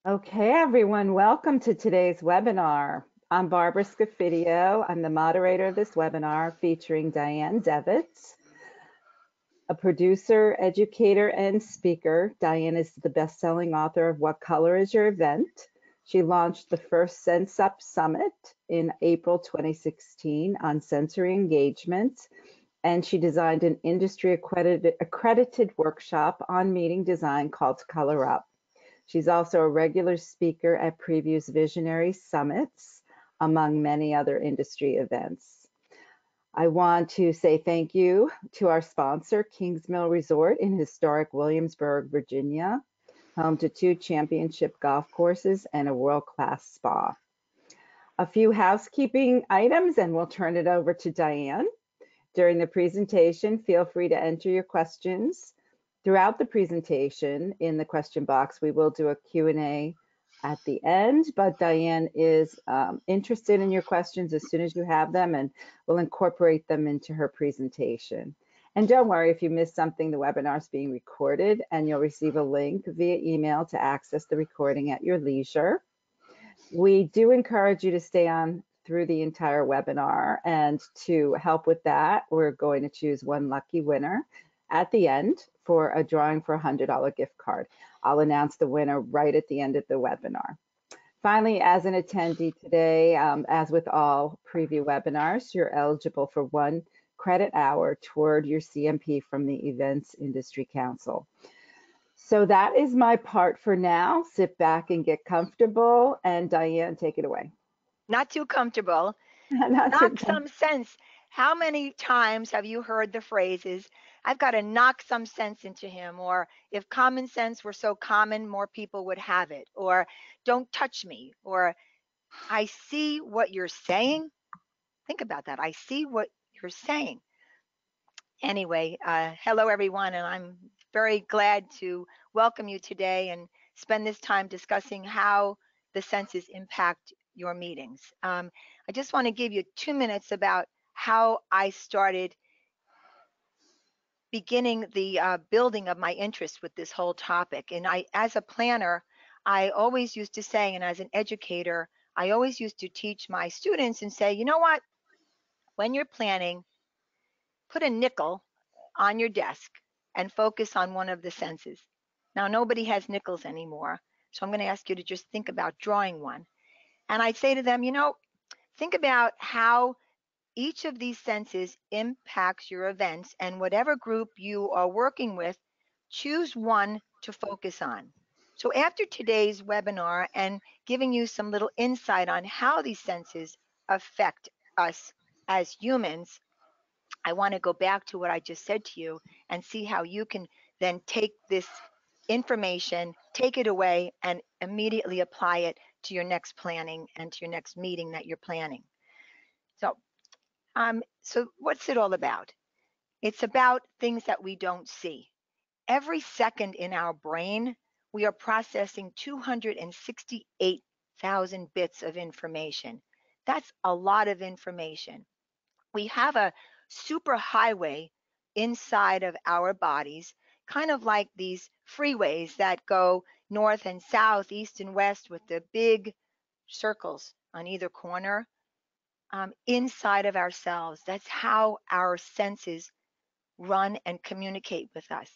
Okay, everyone, welcome to today's webinar. I'm Barbara Scafidio. I'm the moderator of this webinar featuring Dianne Devitt, a producer, educator, and speaker. Dianne is the best-selling author of What Color is Your Event? She launched the first Sense Up Summit in April 2016 on sensory engagement, and she designed an industry accredited workshop on meeting design called Color Up. She's also a regular speaker at Preview's Visionary Summits, among many other industry events. I want to say thank you to our sponsor, Kingsmill Resort in historic Williamsburg, Virginia, home to 2 championship golf courses and a world-class spa. A few housekeeping items, and we'll turn it over to Dianne. During the presentation, feel free to enter your questions. Throughout the presentation, in the question box, we will do a Q&A at the end, but Dianne is interested in your questions as soon as you have them, and we'll incorporate them into her presentation. And don't worry if you missed something, the webinar is being recorded, and you'll receive a link via email to access the recording at your leisure. We do encourage you to stay on through the entire webinar, and to help with that, we're going to choose one lucky winner at the end for a drawing for a $100 gift card. I'll announce the winner right at the end of the webinar. Finally, as an attendee today, as with all preview webinars, you're eligible for 1 credit hour toward your CMP from the Events Industry Council. So that is my part for now. Sit back and get comfortable, and Dianne, take it away. Not too comfortable. Knock some sense. How many times have you heard the phrases, I've got to knock some sense into him, or if common sense were so common, more people would have it, or don't touch me, or I see what you're saying. Think about that. I see what you're saying. Anyway, hello everyone, and I'm very glad to welcome you today and spend this time discussing how the senses impact your meetings. I just want to give you 2 minutes about how I started beginning the building of my interest with this whole topic. And as a planner, I always used to say, and as an educator, I always used to teach my students and say, you know what, when you're planning, put a nickel on your desk and focus on one of the senses. Now, nobody has nickels anymore, so I'm going to ask you to just think about drawing one. And I'd say to them, you know, think about how each of these senses impacts your events, and whatever group you are working with, choose one to focus on. So after today's webinar and giving you some little insight on how these senses affect us as humans, I want to go back to what I just said to you and see how you can then take this information, take it away, and immediately apply it to your next planning and to your next meeting that you're planning. So what's it all about? It's about things that we don't see. Every second in our brain, we are processing 268,000 bits of information. That's a lot of information. We have a superhighway inside of our bodies, kind of like these freeways that go north and south, east and west with the big circles on either corner. Inside of ourselves. That's how our senses run and communicate with us.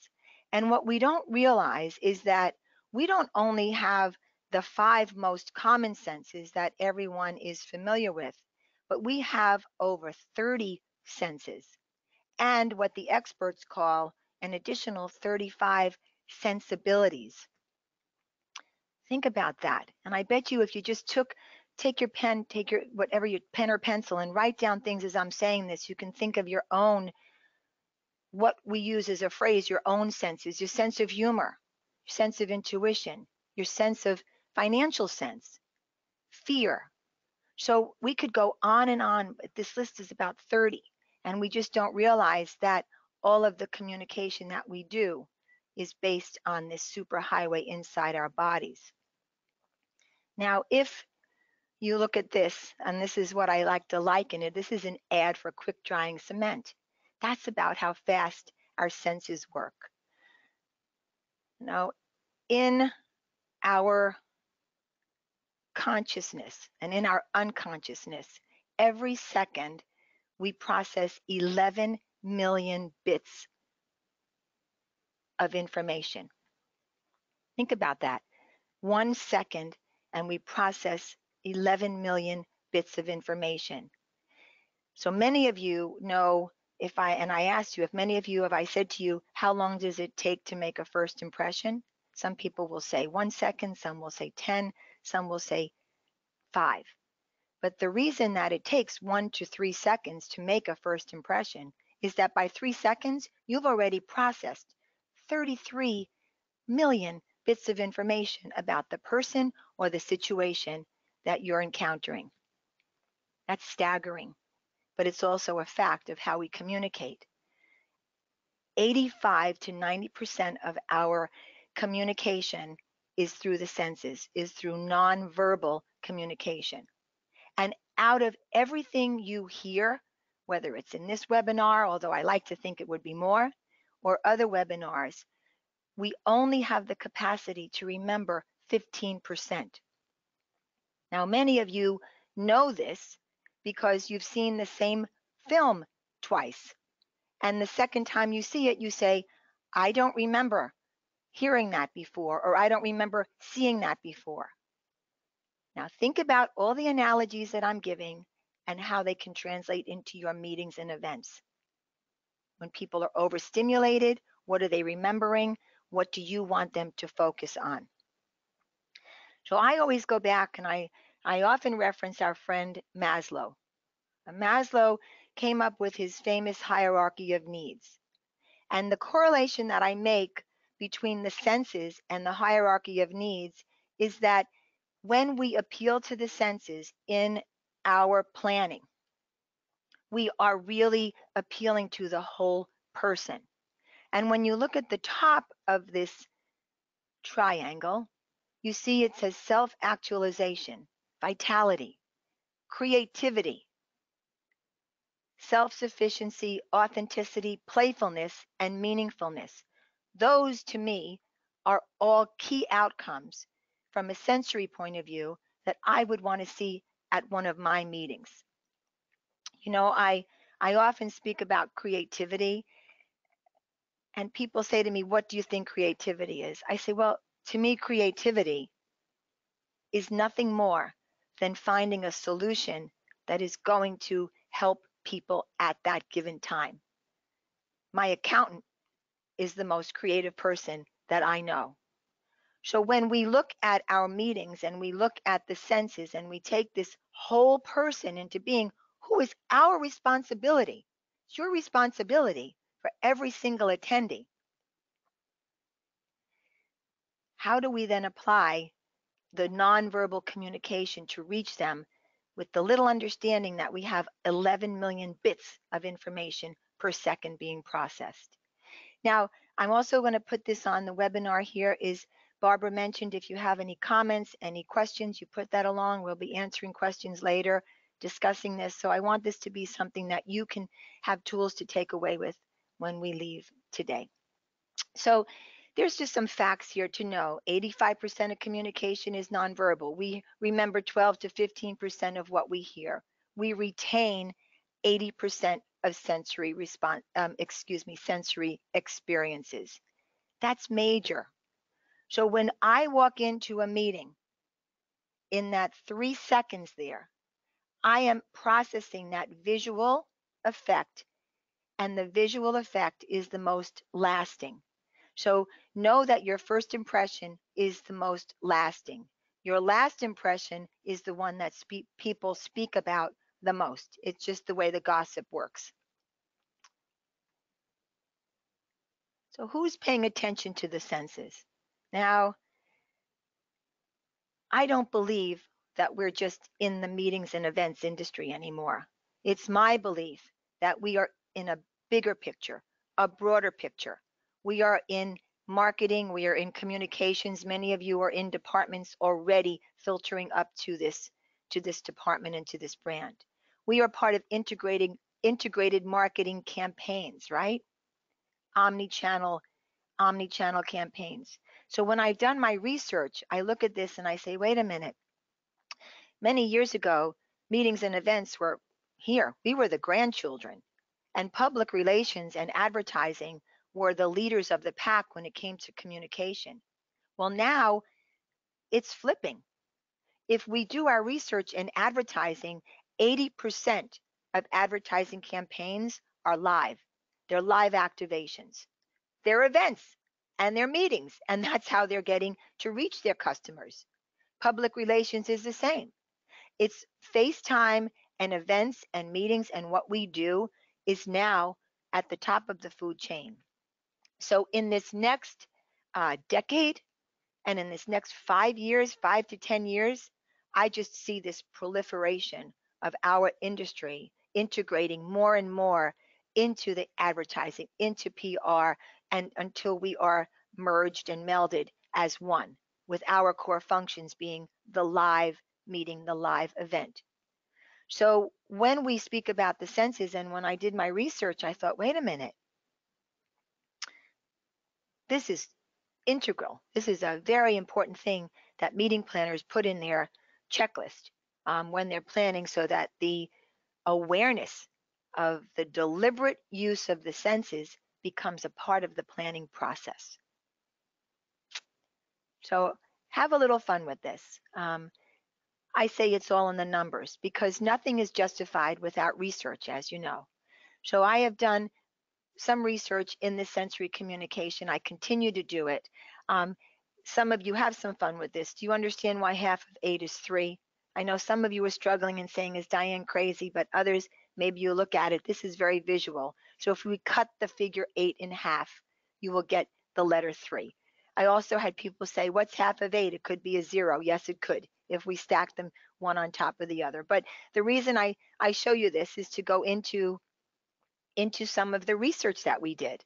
And what we don't realize is that we don't only have the 5 most common senses that everyone is familiar with, but we have over 30 senses, and what the experts call an additional 35 sensibilities. Think about that. And I bet you if you just take your pen, take your whatever your pen or pencil and write down things as I'm saying this, you can think of your own, what we use as a phrase, your own senses, your sense of humor, your sense of intuition, your sense of financial sense, fear. So we could go on, but this list is about 30, and we just don't realize that all of the communication that we do is based on this superhighway inside our bodies. Now, if you look at this, and this is what I like to liken it, this is an ad for quick drying cement. That's about how fast our senses work. Now, in our consciousness and in our unconsciousness, every second we process 11 million bits of information. Think about that. 1 second, and we process 11 million bits of information. So many of you know, I asked you, if many of you, if I said to you, how long does it take to make a first impression? Some people will say 1 second, some will say 10, some will say 5. But the reason that it takes 1 to 3 seconds to make a first impression is that by 3 seconds, you've already processed 33 million bits of information about the person or the situation that you're encountering. That's staggering, but it's also a fact of how we communicate. 85 to 90% of our communication is through the senses, is through nonverbal communication. And out of everything you hear, whether it's in this webinar, although I like to think it would be more, or other webinars, we only have the capacity to remember 15%. Now, many of you know this because you've seen the same film twice. And the second time you see it, you say, I don't remember hearing that before, or I don't remember seeing that before. Now, think about all the analogies that I'm giving and how they can translate into your meetings and events. When people are overstimulated, what are they remembering? What do you want them to focus on? So I always go back and I often reference our friend Maslow. Maslow came up with his famous hierarchy of needs. And the correlation that I make between the senses and the hierarchy of needs is that when we appeal to the senses in our planning, we are really appealing to the whole person. And when you look at the top of this triangle, you see it says self-actualization, vitality, creativity, self-sufficiency, authenticity, playfulness, and meaningfulness. Those, to me, are all key outcomes from a sensory point of view that I would want to see at one of my meetings. You know, I often speak about creativity, and people say to me, what do you think creativity is? I say, well, to me, creativity is nothing more than finding a solution that is going to help people at that given time. My accountant is the most creative person that I know. So when we look at our meetings and we look at the senses and we take this whole person into being, who is our responsibility? It's your responsibility for every single attendee. How do we then apply the nonverbal communication to reach them with the little understanding that we have 11 million bits of information per second being processed? Now, I'm also going to put this on the webinar here. Is Barbara mentioned if you have any comments, any questions, you put that along. We'll be answering questions later, discussing this. So I want this to be something that you can have tools to take away with when we leave today. So there's just some facts here to know. 85% of communication is nonverbal. We remember 12 to 15% of what we hear. We retain 80% of sensory sensory experiences. That's major. So when I walk into a meeting, in that 3 seconds there, I am processing that visual effect, and the visual effect is the most lasting. So know that your first impression is the most lasting. Your last impression is the one that people speak about the most. It's just the way the gossip works. So who's paying attention to the senses? Now, I don't believe that we're just in the meetings and events industry anymore. It's my belief that we are in a bigger picture, a broader picture. We are in marketing, we are in communications. Many of you are in departments already filtering up to this department and to this brand. We are part of integrated marketing campaigns, right? Omni-channel campaigns. So when I've done my research, I look at this and I say, wait a minute, Many years ago, meetings and events were here. We were the grandchildren, and public relations and advertising were the leaders of the pack when it came to communication. Well, now it's flipping. If we do our research in advertising, 80% of advertising campaigns are live. They're live activations, they're events, and they're meetings, and that's how they're getting to reach their customers. Public relations is the same. It's FaceTime and events and meetings, and what we do is now at the top of the food chain. So, in this next decade, and in this next 5 years, 5 to 10 years, I just see this proliferation of our industry integrating more and more into the advertising, into PR, and until we are merged and melded as one, with our core functions being the live meeting, the live event. So when we speak about the senses, and when I did my research, I thought, wait a minute, this is integral. This is a very important thing that meeting planners put in their checklist when they're planning, so that the awareness of the deliberate use of the senses becomes a part of the planning process. So have a little fun with this. I say it's all in the numbers because nothing is justified without research, as you know. So I have done some research in the sensory communication. I continue to do it. Um, some of you have some fun with this. Do you understand why half of 8 is 3? I know some of you are struggling and saying, is Dianne crazy? But others, maybe you look at it, this is very visual. So if we cut the figure 8 in half, you will get the letter 3. I also had people say, what's half of 8? It could be a 0. Yes, it could, if we stack them one on top of the other. But the reason I show you this is to go into some of the research that we did.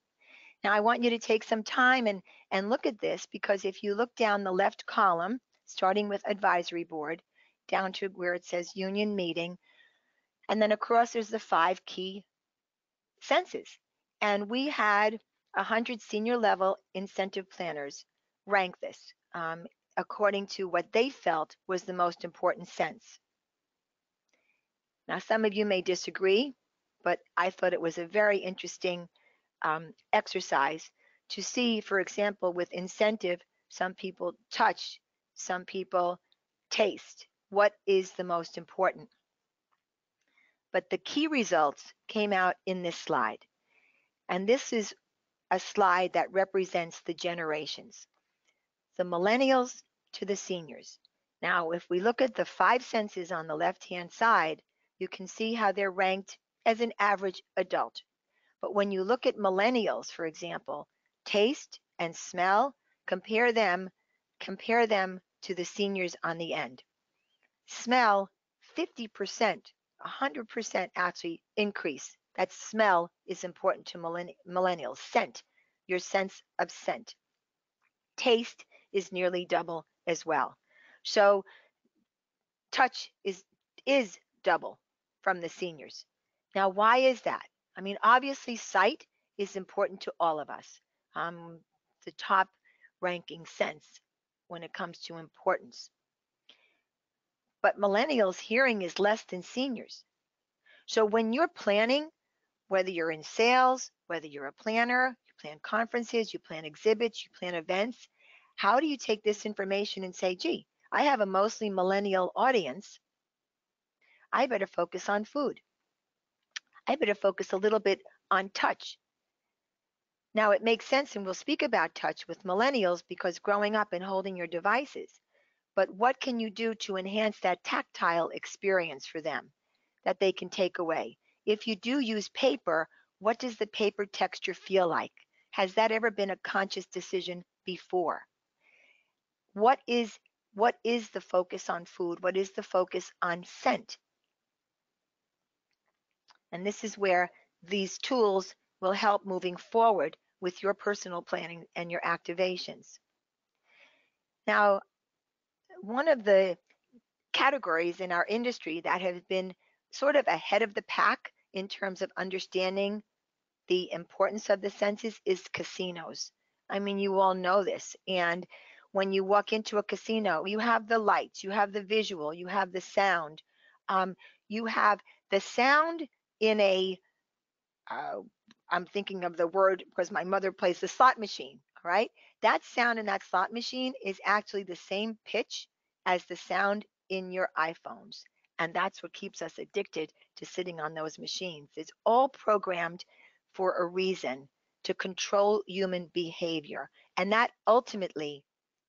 Now, I want you to take some time and look at this, because if you look down the left column, starting with advisory board, down to where it says union meeting, and then across there's the 5 key senses. And we had 100 senior level incentive planners rank this according to what they felt was the most important sense. Now, some of you may disagree, but I thought it was a very interesting exercise to see, for example, with incentive, some people touch, some people taste. What is the most important? But the key results came out in this slide. And this is a slide that represents the generations, the millennials to the seniors. Now, if we look at the 5 senses on the left-hand side, you can see how they're ranked as an average adult. But when you look at millennials, for example, taste and smell, compare them to the seniors on the end. Smell, 50%, 100% actually increase. That smell is important to millennials. Scent, your sense of scent. Taste is nearly double as well. So touch is double from the seniors. Now, why is that? I mean, obviously, sight is important to all of us. The top ranking sense when it comes to importance. But millennials' hearing is less than seniors. So when you're planning, whether you're in sales, whether you're a planner, you plan conferences, you plan exhibits, you plan events, how do you take this information and say, gee, I have a mostly millennial audience. I better focus on food. I better focus a little bit on touch. Now, it makes sense, and we'll speak about touch with millennials because growing up and holding your devices. But what can you do to enhance that tactile experience for them that they can take away? If you do use paper, what does the paper texture feel like? Has that ever been a conscious decision before? What is the focus on food? What is the focus on scent? And this is where these tools will help moving forward with your personal planning and your activations. Now, one of the categories in our industry that have been sort of ahead of the pack in terms of understanding the importance of the senses is casinos. I mean, you all know this. And When you walk into a casino, you have the lights, you have the visual, you have the sound. Um, you have the sound in a, uh, I'm thinking of the word because my mother plays the slot machine, all right? That sound in that slot machine is actually the same pitch as the sound in your iPhones. And that's what keeps us addicted to sitting on those machines. It's all programmed for a reason, to control human behavior. And that ultimately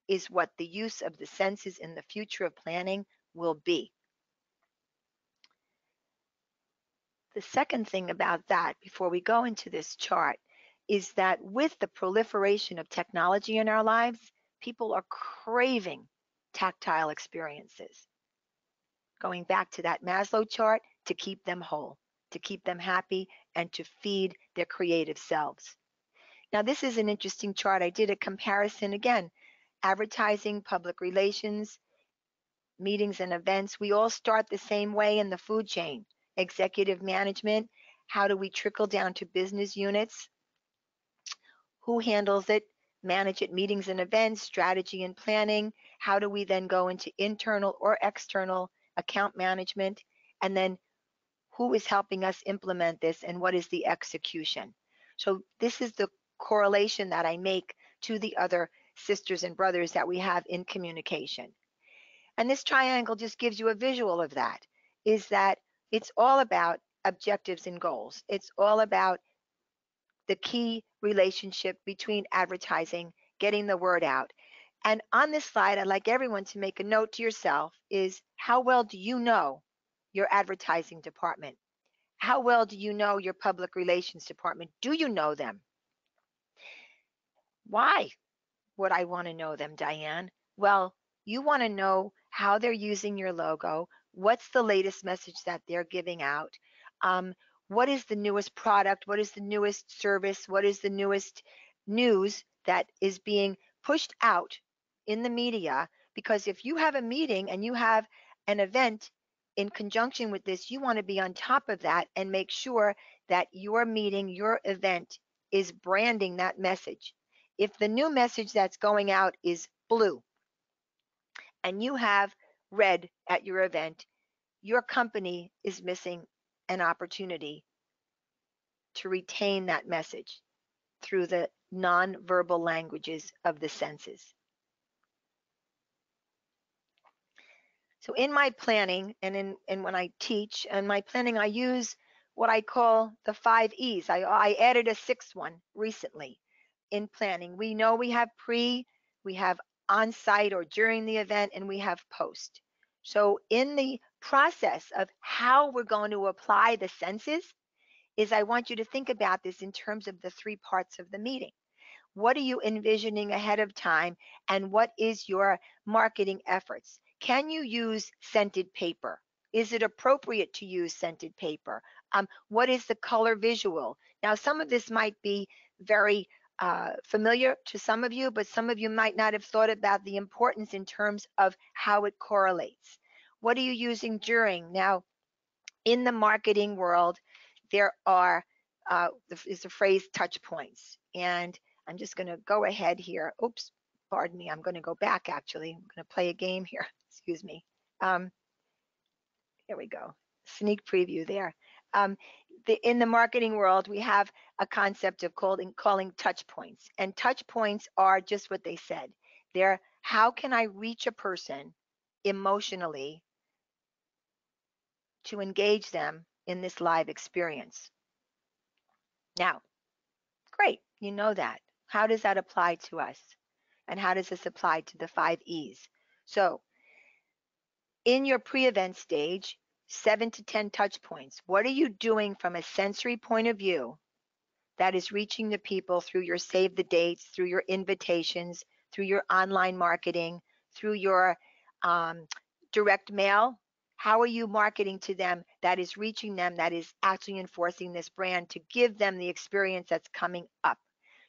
is what the use of the senses in the future of planning will be. The second thing about that, before we go into this chart, is that with the proliferation of technology in our lives, people are craving tactile experiences. Going back to that Maslow chart, to keep them whole, to keep them happy, and to feed their creative selves. Now, this is an interesting chart. I did a comparison again. Advertising, public relations, meetings and events, we all start the same way in the food chain. Executive management, how do we trickle down to business units? Who handles it? Manage it, meetings and events, strategy and planning. How do we then go into internal or external account management? And then who is helping us implement this and what is the execution? So this is the correlation that I make to the other sisters and brothers that we have in communication. And this triangle just gives you a visual of that, is that it's all about objectives and goals. It's all about the key relationship between advertising, getting the word out. And on this slide, I'd like everyone to make a note to yourself is how well do you know your advertising department? How well do you know your public relations department? Do you know them? Why would I want to know them, Dianne? Well, you want to know how they're using your logo. What's the latest message that they're giving out? Um, what is the newest product? What is the newest service? What is the newest news that is being pushed out in the media? Because if you have a meeting and you have an event in conjunction with this, you want to be on top of that and make sure that your meeting, your event is branding that message. If the new message that's going out is blue and you have red at your event, your company is missing an opportunity to retain that message through the nonverbal languages of the senses. So in my planning and when I teach and my planning, I use what I call the 5 E's. I added a sixth one recently in planning. We know we have pre, we have on site or during the event, and we have post. So in the process of how we're going to apply the senses is I want you to think about this in terms of the three parts of the meeting. What are you envisioning ahead of time? And what is your marketing efforts? Can you use scented paper? Is it appropriate to use scented paper? What is the color visual? Now, some of this might be very familiar to some of you, but some of you might not have thought about the importance in terms of how it correlates. What are you using during? Now, in the marketing world, there are is the phrase touch points. And I'm just going to go ahead here. Oops, pardon me. I'm going to go back actually. I'm going to play a game here. Excuse me. Um, here we go. Sneak preview there. Um, in the marketing world, we have a concept of calling touch points. And touch points are just what they said. They're how can I reach a person emotionally to engage them in this live experience? Now, great, you know that. How does that apply to us? And how does this apply to the 5 E's? So, in your pre-event stage, 7 to 10 touch points. What are you doing from a sensory point of view that is reaching the people through your save the dates, through your invitations, through your online marketing, through your direct mail? How are you marketing to them that is reaching them, that is actually enforcing this brand to give them the experience that's coming up?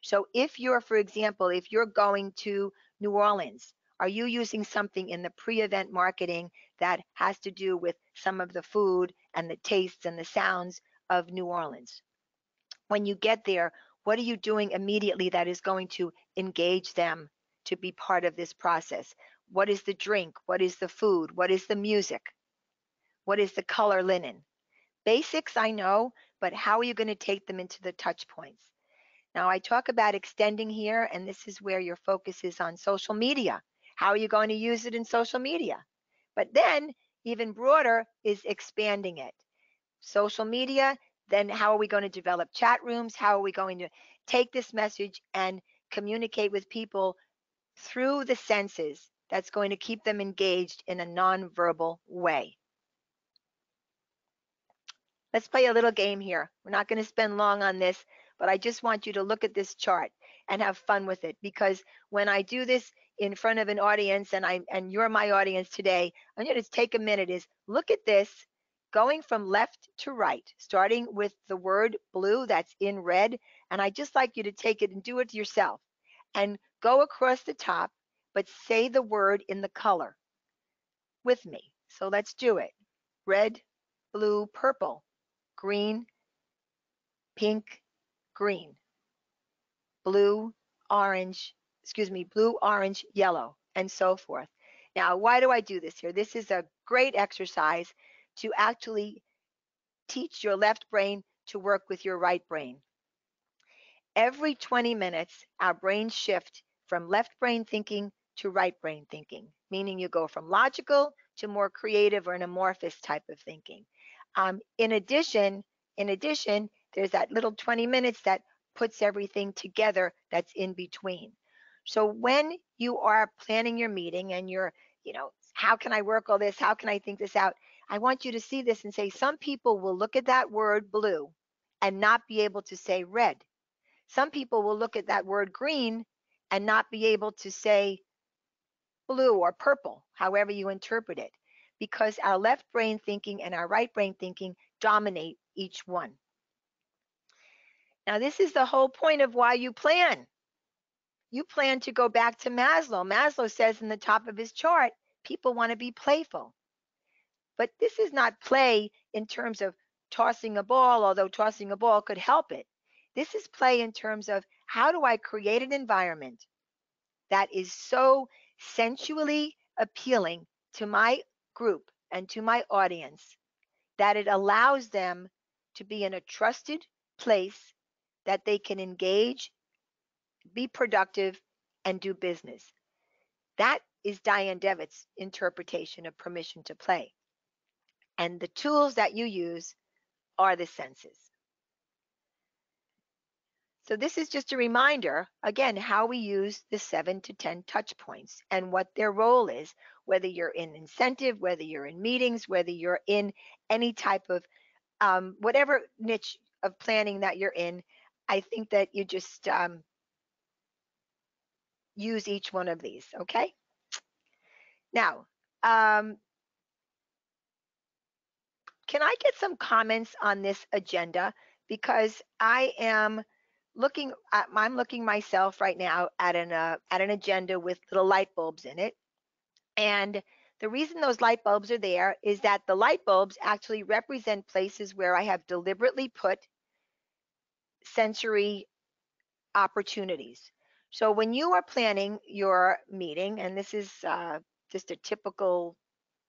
So if you're, for example, if you're going to New Orleans, are you using something in the pre-event marketing that has to do with some of the food and the tastes and the sounds of New Orleans? When you get there, what are you doing immediately that is going to engage them to be part of this process. What is the drink? What is the food? What is the music? What is the color linen? Basics I know, but how are you going to take them into the touch points? Now, I talk about extending here, and this is where your focus is on social media. How are you going to use it in social media? But then, even broader, is expanding it. Social media, then how are we going to develop chat rooms? How are we going to take this message and communicate with people through the senses that's going to keep them engaged in a nonverbal way? Let's play a little game here. We're not going to spend long on this, but I just want you to look at this chart and have fun with it, because when I do this in front of an audience, and you're my audience today, I'm going to take a minute is look at this going from left to right, starting with the word blue that's in red, and I just like you to take it and do it yourself and go across the top, but say the word in the color with me. So let's do it. Red, blue, purple, green, pink, green, blue, orange, blue, orange, yellow, and so forth. Now, why do I do this here? This is a great exercise to actually teach your left brain to work with your right brain. Every 20 minutes, our brains shift from left brain thinking to right brain thinking, meaning you go from logical to more creative or an amorphous type of thinking. In addition, there's that little 20 minutes that puts everything together that's in between. So when you are planning your meeting and you're, how can I work all this? How can I think this out? I want you to see this and say, some people will look at that word blue and not be able to say red. Some people will look at that word green and not be able to say blue or purple, however you interpret it, because our left brain thinking and our right brain thinking dominate each one. Now, this is the whole point of why you plan. You plan to go back to Maslow. Maslow says in the top of his chart, people want to be playful. But this is not play in terms of tossing a ball, although tossing a ball could help it. This is play in terms of how do I create an environment that is so sensually appealing to my group and to my audience that it allows them to be in a trusted place that they can engage, be productive, and do business. That is Dianne Devitt's interpretation of permission to play. And the tools that you use are the senses. So this is just a reminder, again, how we use the 7 to 10 touch points and what their role is, whether you're in incentive, whether you're in meetings, whether you're in any type of whatever niche of planning that you're in. I think that you just use each one of these, okay? Now, can I get some comments on this agenda? Because I'm looking myself right now at an agenda with little light bulbs in it. And the reason those light bulbs are there is that the light bulbs actually represent places where I have deliberately put sensory opportunities. So when you are planning your meeting, and this is just a typical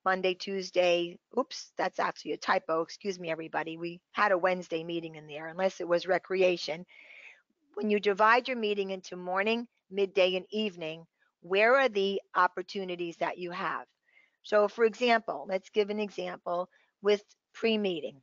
Monday, Tuesday. Oops, that's actually a typo. Excuse me, everybody. We had a Wednesday meeting in there, unless it was recreation. When you divide your meeting into morning, midday, and evening, where are the opportunities that you have? So, for example, let's give an example with pre-meeting.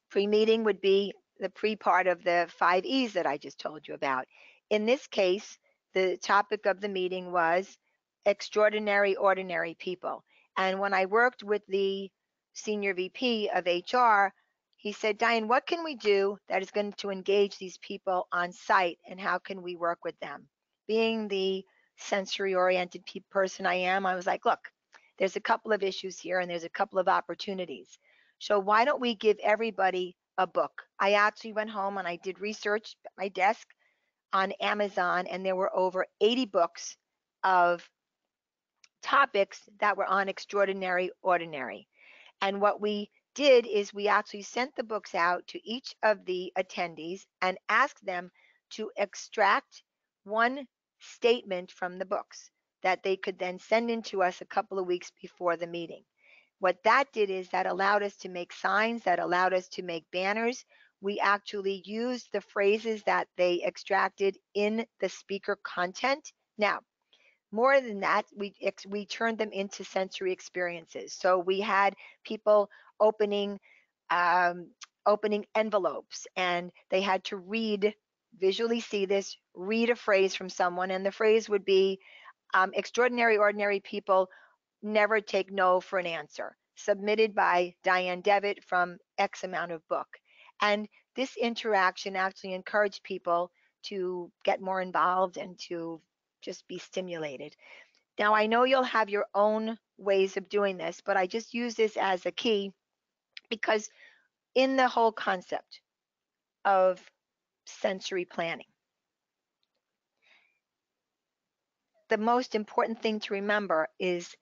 Pre-meeting would be the pre-part of the 5 E's that I just told you about. In this case, the topic of the meeting was extraordinary, ordinary people. And when I worked with the senior VP of HR, he said, Dianne, what can we do that is going to engage these people on site, and how can we work with them? Being the sensory-oriented person I am, I was like, look, there's a couple of issues here and there's a couple of opportunities. So why don't we give everybody a book? I actually went home and I did research at my desk on Amazon, and there were over 80 books of topics that were on extraordinary, ordinary. And what we did is we actually sent the books out to each of the attendees and asked them to extract one statement from the books that they could then send in to us a couple of weeks before the meeting. What that did is that allowed us to make signs, that allowed us to make banners. We actually used the phrases that they extracted in the speaker content. Now, more than that, we turned them into sensory experiences. So we had people opening um, opening envelopes, and they had to visually see this, read a phrase from someone, and the phrase would be, extraordinary, ordinary people never take no for an answer, submitted by Dianne Devitt from X amount of book. And this interaction actually encouraged people to get more involved and to just be stimulated. Now, I know you'll have your own ways of doing this, but I just use this as a key because in the whole concept of sensory planning, the most important thing to remember is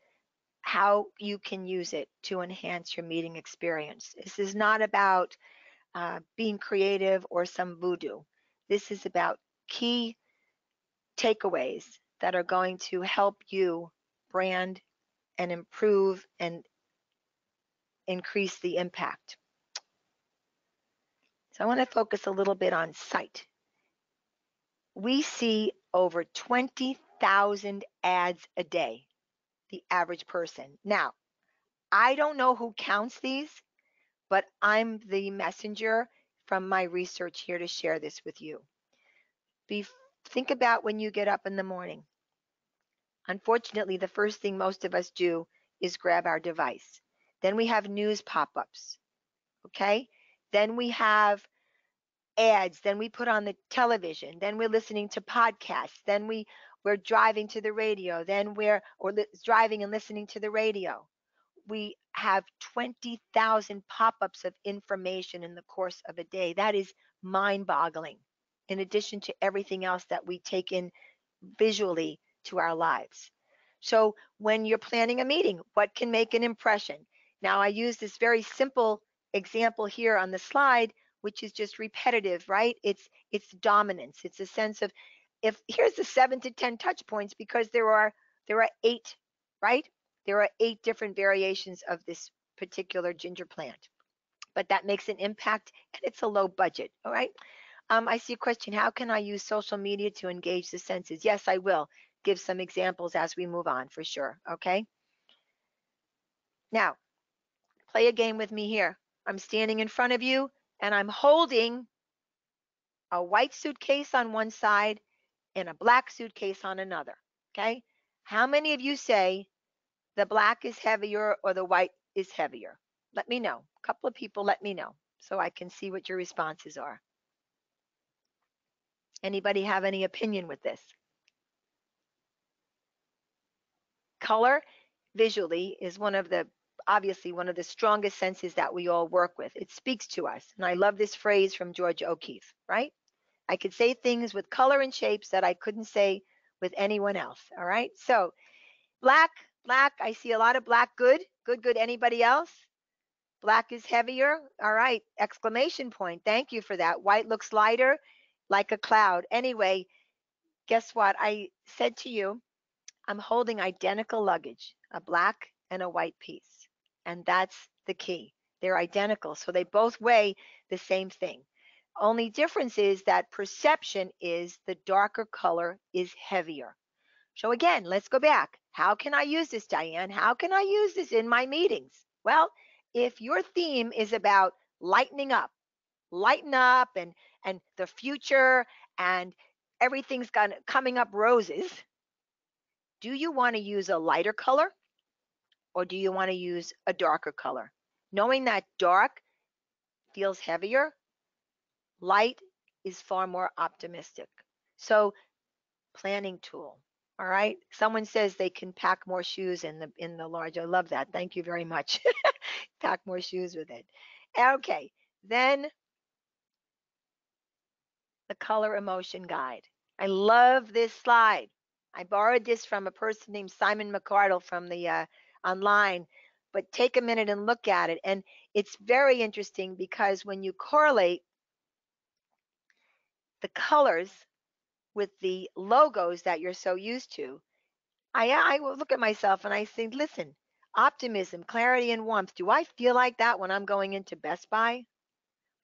how you can use it to enhance your meeting experience. This is not about being creative or some voodoo. This is about key takeaways that are going to help you brand and improve and increase the impact. So I want to focus a little bit on sight. We see over 20,000 ads a day, the average person. Now, I don't know who counts these, but I'm the messenger from my research here to share this with you. Think about when you get up in the morning. Unfortunately, the first thing most of us do is grab our device. Then we have news pop-ups, okay? Then we have ads, then we put on the television, then we're listening to podcasts, then we're driving to the radio, then driving and listening to the radio. We have 20,000 pop-ups of information in the course of a day. That is mind-boggling, in addition to everything else that we take in visually to our lives. So when you're planning a meeting, what can make an impression? Now, I use this very simple example here on the slide, which is just repetitive, right? It's dominance. It's a sense of, if here's the 7 to 10 touch points, because there are 8, right? There are 8 different variations of this particular ginger plant, but that makes an impact, and it's a low budget. All right. I see a question. How can I use social media to engage the senses? Yes, I will give some examples as we move on, for sure. Okay. Now, play a game with me here. I'm standing in front of you, and I'm holding a white suitcase on one side and a black suitcase on another. Okay. How many of you say the black is heavier or the white is heavier? Let me know. A couple of people, let me know so I can see what your responses are. Anybody have any opinion with this? Color visually is obviously one of the strongest senses that we all work with. It speaks to us. And I love this phrase from George O'Keeffe, right? I could say things with color and shapes that I couldn't say with anyone else. All right. So black, I see a lot of black. Good. Anybody else? Black is heavier. All right. Exclamation point. Thank you for that. White looks lighter, like a cloud. Anyway, guess what? I said to you, I'm holding identical luggage, a black and a white piece. And that's the key. They're identical. So they both weigh the same thing. Only difference is that perception is the darker color is heavier. So again, let's go back. How can I use this, Dianne? How can I use this in my meetings? Well, if your theme is about lightening up, lighten up and the future and everything's coming up roses, do you want to use a lighter color or do you want to use a darker color? Knowing that dark feels heavier, light is far more optimistic. So planning tool. All right. Someone says they can pack more shoes in the large. I love that. Thank you very much. Pack more shoes with it. Okay. Then the color emotion guide. I love this slide. I borrowed this from a person named Simon McCardle from the online, but take a minute and look at it. And it's very interesting because when you correlate the colors with the logos that you're so used to, I will look at myself and I think, listen, optimism, clarity, and warmth. Do I feel like that when I'm going into Best Buy?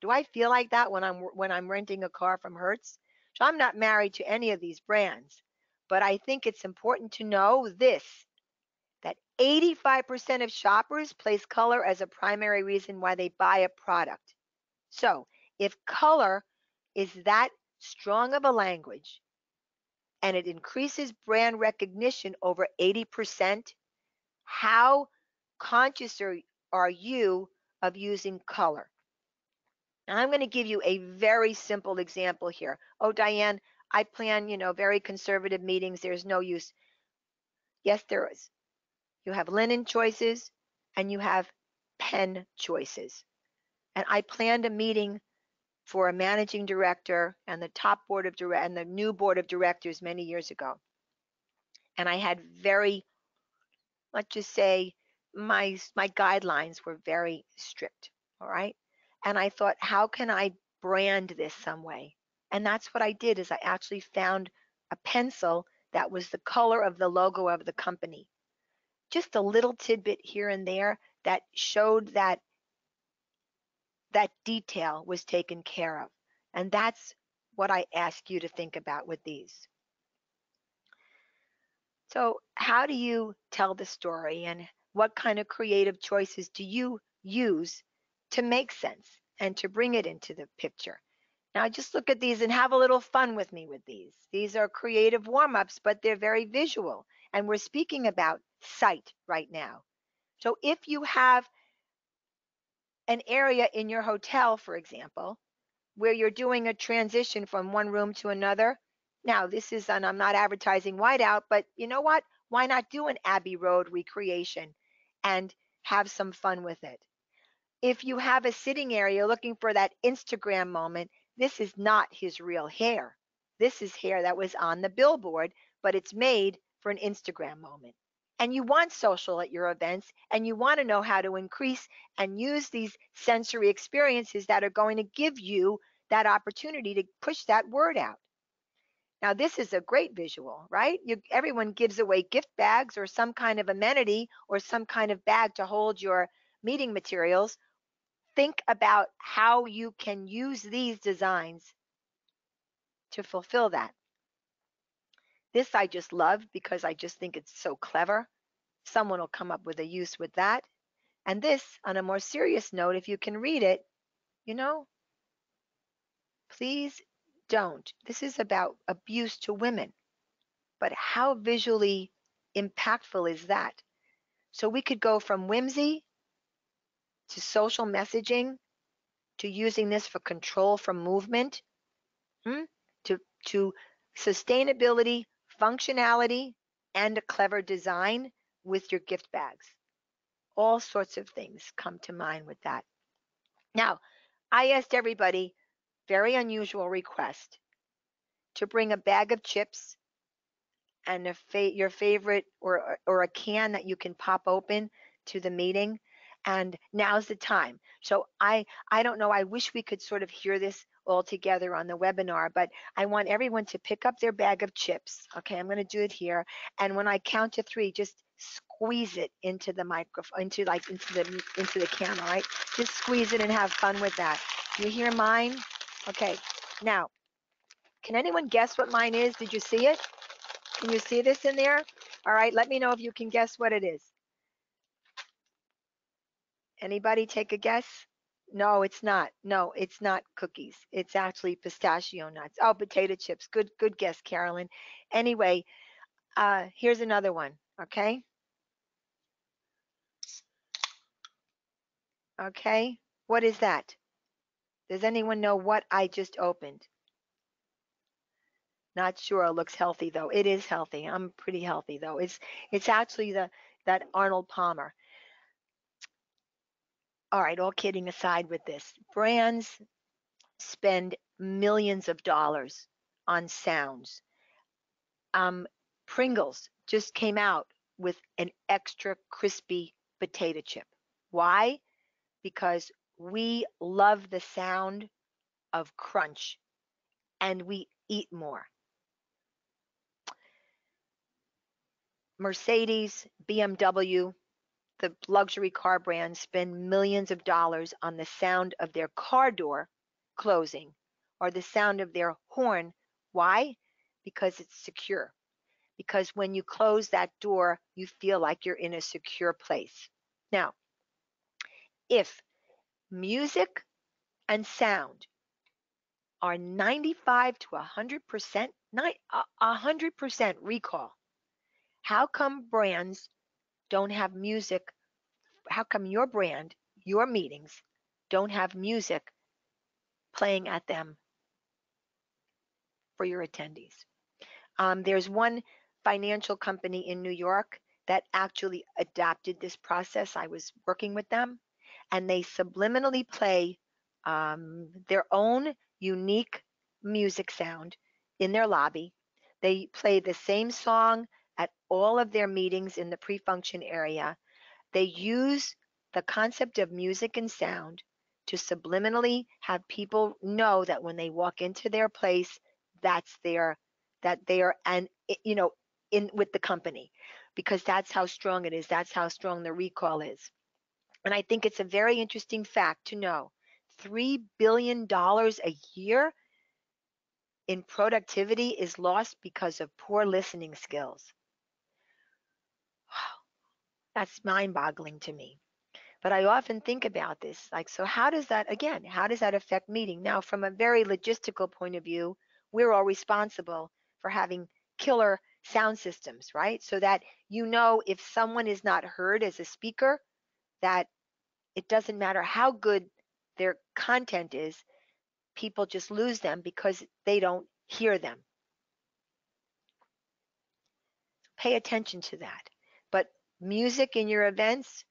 Do I feel like that when I'm renting a car from Hertz? So I'm not married to any of these brands, but I think it's important to know this, that 85% of shoppers place color as a primary reason why they buy a product. So, if color is that strong of a language and it increases brand recognition over 80%, how conscious are you of using color? Now, I'm going to give you a very simple example here. Oh, Dianne, I plan, very conservative meetings. There's no use. Yes, there is. You have linen choices and you have pen choices. And I planned a meeting for a managing director and the top board of and the new board of directors many years ago. And I had very, let's just say, my guidelines were very strict. All right. And I thought, how can I brand this some way? And that's what I did, is I actually found a pencil that was the color of the logo of the company. Just a little tidbit here and there that showed that that detail was taken care of. And that's what I ask you to think about with these. So, how do you tell the story, and what kind of creative choices do you use to make sense and to bring it into the picture? Now, just look at these and have a little fun with me with these. These are creative warm ups, but they're very visual. And we're speaking about sight right now. So, if you have an area in your hotel, for example, where you're doing a transition from one room to another. Now, this is, and I'm not advertising whiteout, but you know what? Why not do an Abbey Road recreation and have some fun with it? If you have a sitting area looking for that Instagram moment, this is not his real hair. This is hair that was on the billboard, but it's made for an Instagram moment. And you want social at your events, and you want to know how to increase and use these sensory experiences that are going to give you that opportunity to push that word out. Now, this is a great visual, right? Everyone gives away gift bags or some kind of amenity or some kind of bag to hold your meeting materials. Think about how you can use these designs to fulfill that. This I just love because I just think it's so clever. Someone will come up with a use with that. And this, on a more serious note, if you can read it, you know, please don't. This is about abuse to women. But how visually impactful is that? So we could go from whimsy to social messaging to using this for control from movement, hmm, to sustainability, functionality, and a clever design with your gift bags. All sorts of things come to mind with that. Now, I asked everybody, very unusual request, to bring a bag of chips and your favorite, or a can that you can pop open to the meeting. And now's the time. So I don't know, I wish we could sort of hear this all together on the webinar, but I want everyone to pick up their bag of chips. Okay, I'm going to do it here. And when I count to 3, just squeeze it into the microphone, into the can. All right, just squeeze it and have fun with that. You hear mine? Okay, now, can anyone guess what mine is? Did you see it? Can you see this in there? All right, let me know if you can guess what it is. Anybody take a guess? No, it's not. No, it's not cookies. It's actually pistachio nuts. Oh, potato chips. Good guess, Carolyn. Anyway, here's another one, okay? Okay, what is that? Does anyone know what I just opened? Not sure. It looks healthy though. It is healthy. I'm pretty healthy though. It's actually that Arnold Palmer. All right, all kidding aside with this, brands spend millions of dollars on sounds. Pringles just came out with an extra crispy potato chip. Why? Because we love the sound of crunch and we eat more. Mercedes, BMW, the luxury car brands spend millions of dollars on the sound of their car door closing or the sound of their horn. Why? Because it's secure. Because when you close that door, you feel like you're in a secure place. Now, if music and sound are 95 to 100%, 100% recall, how come brands don't have music? How come your brand, your meetings, don't have music playing at them for your attendees? There's one financial company in New York that actually adapted this process. I was working with them, and they subliminally play their own unique music sound in their lobby. They play the same song at all of their meetings in the pre-function area. They use the concept of music and sound to subliminally have people know that when they walk into their place, that's their that they are and in with the company, because that's how strong it is. That's how strong the recall is. And I think it's a very interesting fact to know $3 billion a year in productivity is lost because of poor listening skills. Wow, that's mind boggling to me. But I often think about this, like, so how does that, again, how does that affect meeting? Now, from a very logistical point of view, we're all responsible for having killer sound systems, right? So that if someone is not heard as a speaker, that it doesn't matter how good their content is, people just lose them because they don't hear them. Pay attention to that. But music in your events,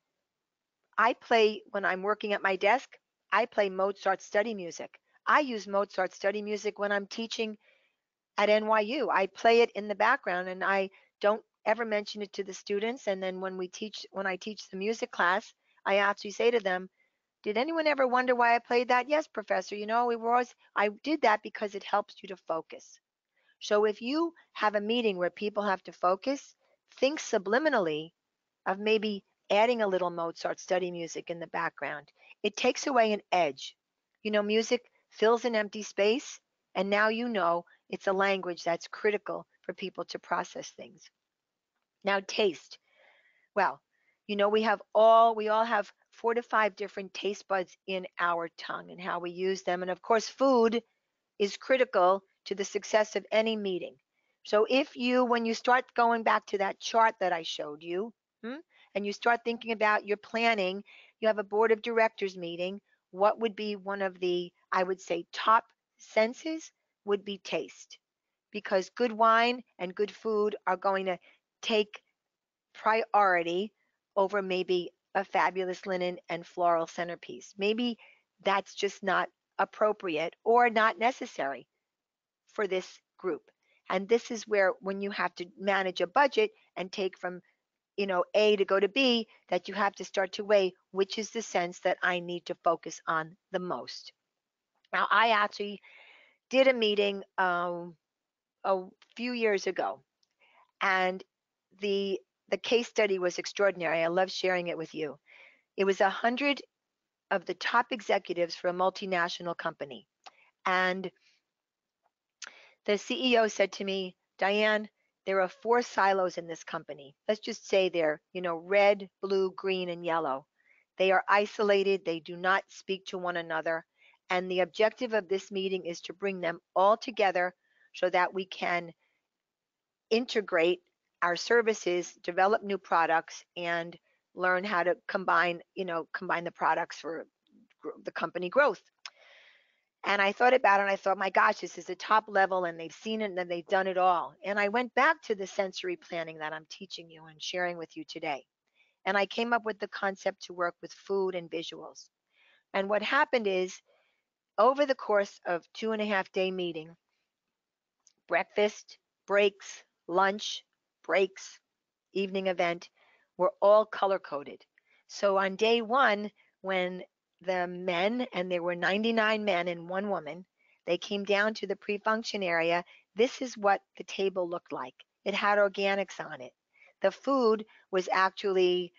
I play when I'm working at my desk, I play Mozart study music. I use Mozart study music when I'm teaching at NYU. I play it in the background and I don't ever mention it to the students. And then when I teach the music class, I actually say to them, did anyone ever wonder why I played that? Yes, professor. I did that because it helps you to focus. So if you have a meeting where people have to focus, think subliminally of maybe adding a little Mozart study music in the background. It takes away an edge. Music fills an empty space, and now it's a language that's critical for people to process things. Now, taste. Well, we all have 4 to 5 different taste buds in our tongue and how we use them. And of course, food is critical to the success of any meeting. So when you start going back to that chart that I showed you, and you start thinking about your planning, you have a board of directors meeting, what would be one of the, I would say, top senses would be taste, because good wine and good food are going to take priority over maybe a fabulous linen and floral centerpiece. Maybe that's just not appropriate or not necessary for this group. And this is where, when you have to manage a budget and take from A to go to B, that you have to start to weigh which is the sense that I need to focus on the most. Now, I actually did a meeting a few years ago, and the case study was extraordinary. I love sharing it with you. It was 100 of the top executives for a multinational company, and the CEO said to me, Dianne, there are 4 silos in this company. Let's just say they're, red, blue, green, and yellow. They are isolated. They do not speak to one another. And the objective of this meeting is to bring them all together so that we can integrate our services, develop new products, and learn how to combine the products for the company growth. And I thought about it and I thought, my gosh, this is a top level and they've seen it and they've done it all. And I went back to the sensory planning that I'm teaching you and sharing with you today. And I came up with the concept to work with food and visuals. And what happened is, over the course of 2.5-day meeting, breakfast, breaks, lunch, breaks, evening event, were all color coded. So on day 1, when the men, and there were 99 men and 1 woman, they came down to the pre-function area, this is what the table looked like. It had organics on it. The food was actually,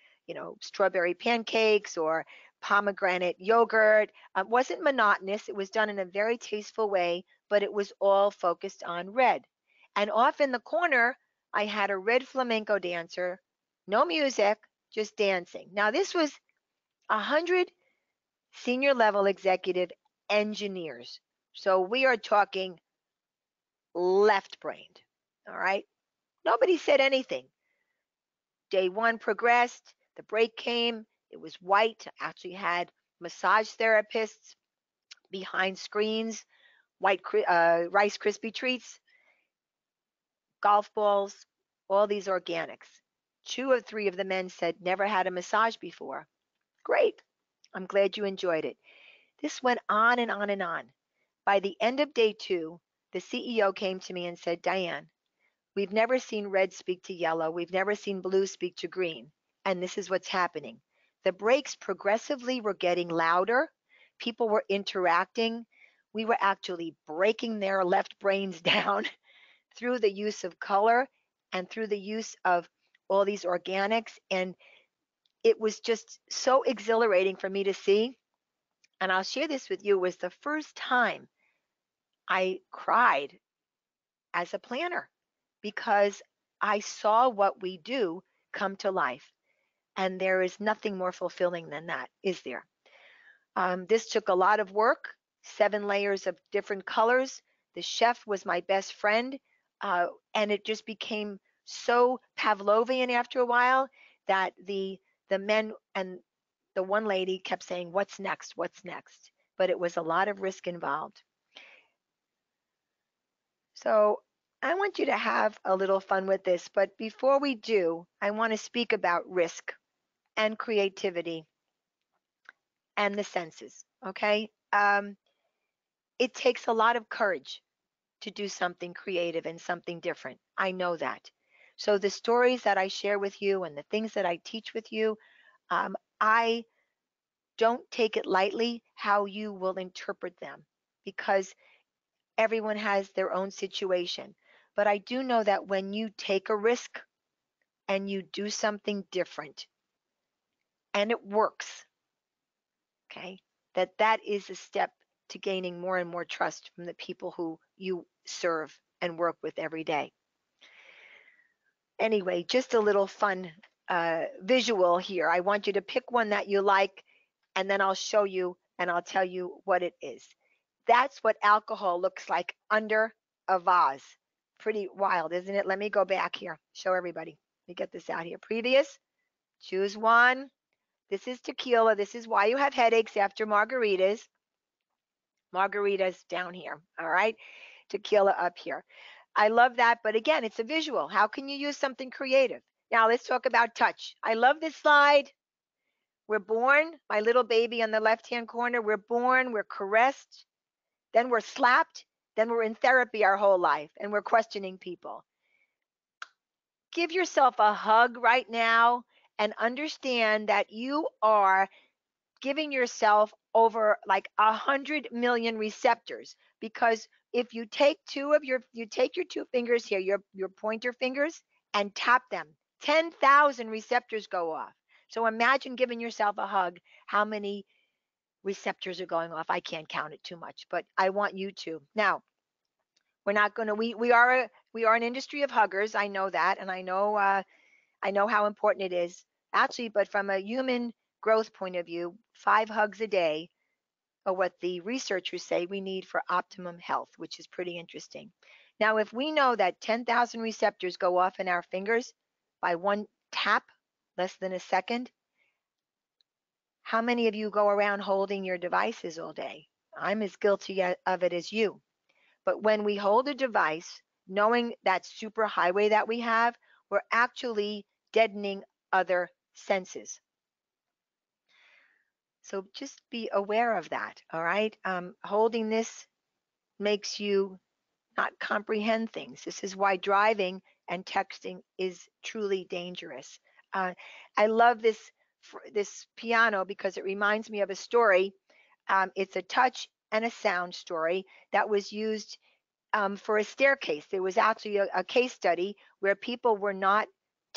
strawberry pancakes or pomegranate yogurt. It wasn't monotonous. It was done in a very tasteful way, but it was all focused on red. And off in the corner, I had a red flamenco dancer, no music, just dancing. Now, this was 100 senior level executive engineers. So we are talking left brained. All right. Nobody said anything. Day one progressed. The break came. It was white. Actually had massage therapists behind screens, white Rice Krispie treats, golf balls, all these organics. Two or three of the men said never had a massage before. Great. I'm glad you enjoyed it. This went on and on and on. By the end of day two, the CEO came to me and said, Dianne, we've never seen red speak to yellow. We've never seen blue speak to green. And this is what's happening. The breaks progressively were getting louder. People were interacting. We were actually breaking their left brains down through the use of color and through the use of all these organics. And it was just so exhilarating for me to see. And I'll share this with you. It was the first time I cried as a planner because I saw what we do come to life. And there is nothing more fulfilling than that, is there? This took a lot of work, 7 layers of different colors. The chef was my best friend, and it just became so Pavlovian after a while that the men and the one lady kept saying, "What's next? What's next?" But it was a lot of risk involved. So I want you to have a little fun with this. But before we do, I want to speak about risk and creativity and the senses. Okay. It takes a lot of courage to do something creative and something different. I know that. So the stories that I share with you and the things that I teach with you, I don't take it lightly how you will interpret them because everyone has their own situation. But I do know that when you take a risk and you do something different and it works, okay, that is a step to gaining more and more trust from the people who you serve and work with every day. Anyway, just a little fun visual here. I want you to pick one that you like, and then I'll show you and I'll tell you what it is. That's what alcohol looks like under a vase. Pretty wild, isn't it? Let me go back here, show everybody. Let me get this out here. Previous, choose one. This is tequila. This is why you have headaches after margaritas. Margaritas down here, all right? Tequila up here. I love that, but again, it's a visual. How can you use something creative? Now let's talk about touch. I love this slide. We're born, my little baby on the left-hand corner, we're born, we're caressed, then we're slapped, then we're in therapy our whole life, and we're questioning people. Give yourself a hug right now and understand that you are giving yourself over like 100 million receptors, because if you take you take your 2 fingers here, your pointer fingers, and tap them, 10,000 receptors go off. So imagine giving yourself a hug. How many receptors are going off? I can't count it too much, but I want you to. Now, we're not going to we are an industry of huggers. I know that, and I know how important it is, actually, but from a human growth point of view, 5 hugs a day are what the researchers say we need for optimum health, which is pretty interesting. Now, if we know that 10,000 receptors go off in our fingers by one tap, less than a second, how many of you go around holding your devices all day? I'm as guilty of it as you. But when we hold a device, knowing that super highway that we have, we're actually deadening other senses. So just be aware of that, all right? Holding this makes you not comprehend things. This is why driving and texting is truly dangerous. I love this piano because it reminds me of a story. It's a touch and a sound story that was used for a staircase. There was actually a case study where people were not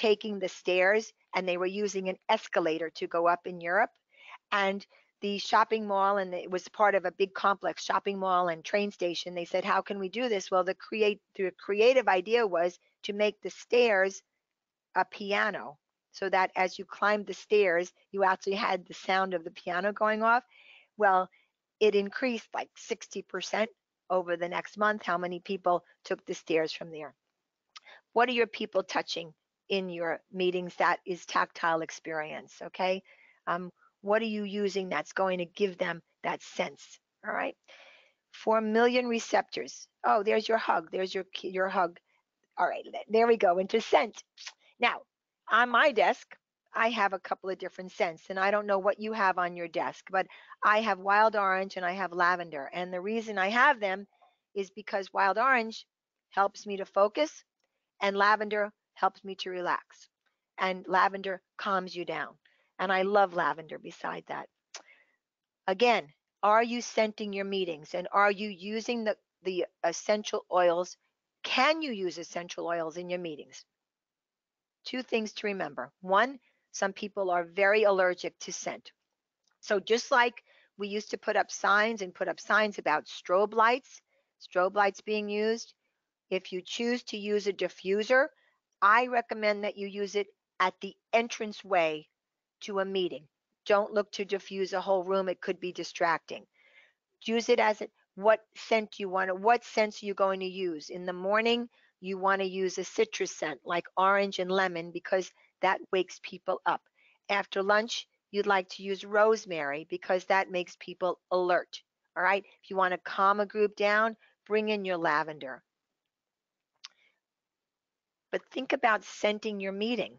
taking the stairs and they were using an escalator to go up in Europe. And the shopping mall, and it was part of a big complex, shopping mall and train station. They said, how can we do this? Well, the creative idea was to make the stairs a piano, so that as you climbed the stairs, you actually had the sound of the piano going off. Well, it increased like 60% over the next month, how many people took the stairs from there. What are your people touching in your meetings? That is tactile experience, okay? What are you using that's going to give them that sense, all right? 4 million receptors. Oh, there's your hug. There's your hug. All right, there we go, into scent. Now, on my desk, I have a couple of different scents, and I don't know what you have on your desk, but I have wild orange and I have lavender. And the reason I have them is because wild orange helps me to focus, and lavender helps me to relax. And lavender calms you down. And I love lavender beside that. Again, are you scenting your meetings, and are you using the essential oils? Can you use essential oils in your meetings? Two things to remember. One, some people are very allergic to scent. So just like we used to put up signs about strobe lights being used, if you choose to use a diffuser, I recommend that you use it at the entrance way to a meeting. Don't look to diffuse a whole room. It could be distracting. Use it as what scent you want. What scents are you going to use? In the morning, you want to use a citrus scent like orange and lemon because that wakes people up. After lunch, you'd like to use rosemary because that makes people alert. All right. If you want to calm a group down, bring in your lavender. But think about scenting your meeting.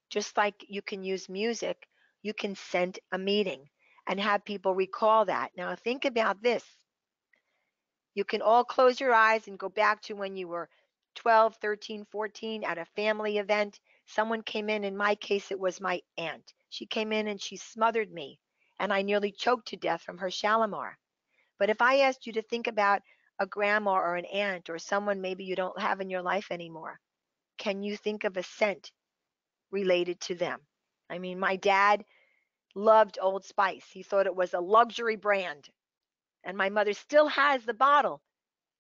Just like you can use music, you can scent a meeting and have people recall that. Now, think about this. You can all close your eyes and go back to when you were 12, 13, 14 at a family event. Someone came in my case, it was my aunt. She came in and she smothered me, and I nearly choked to death from her Shalimar. But if I asked you to think about a grandma or an aunt or someone maybe you don't have in your life anymore, can you think of a scent related to them? I mean, my dad loved Old Spice. He thought it was a luxury brand. And my mother still has the bottle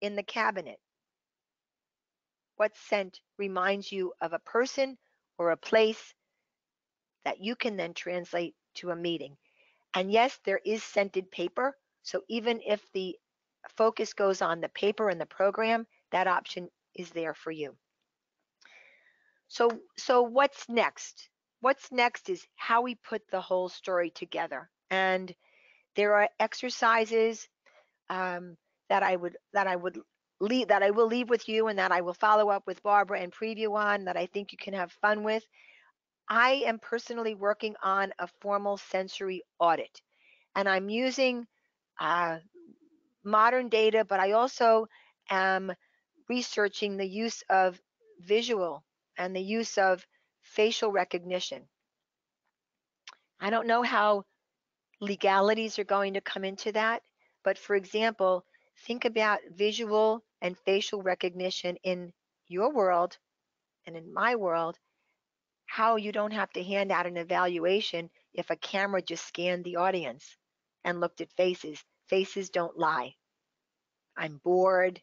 in the cabinet. What scent reminds you of a person or a place that you can then translate to a meeting? And yes, there is scented paper. So even if the focus goes on the paper and the program, that option is there for you. So what's next? What's next is how we put the whole story together. And there are exercises that I will leave with you, and that I will follow up with Barbara and preview on, that I think you can have fun with. I am personally working on a formal sensory audit, and I'm using uh, modern data, but I also am researching the use of visual and the use of facial recognition. I don't know how legalities are going to come into that, but for example, think about visual and facial recognition in your world and in my world, how you don't have to hand out an evaluation if a camera just scanned the audience and looked at faces. Faces don't lie. I'm bored.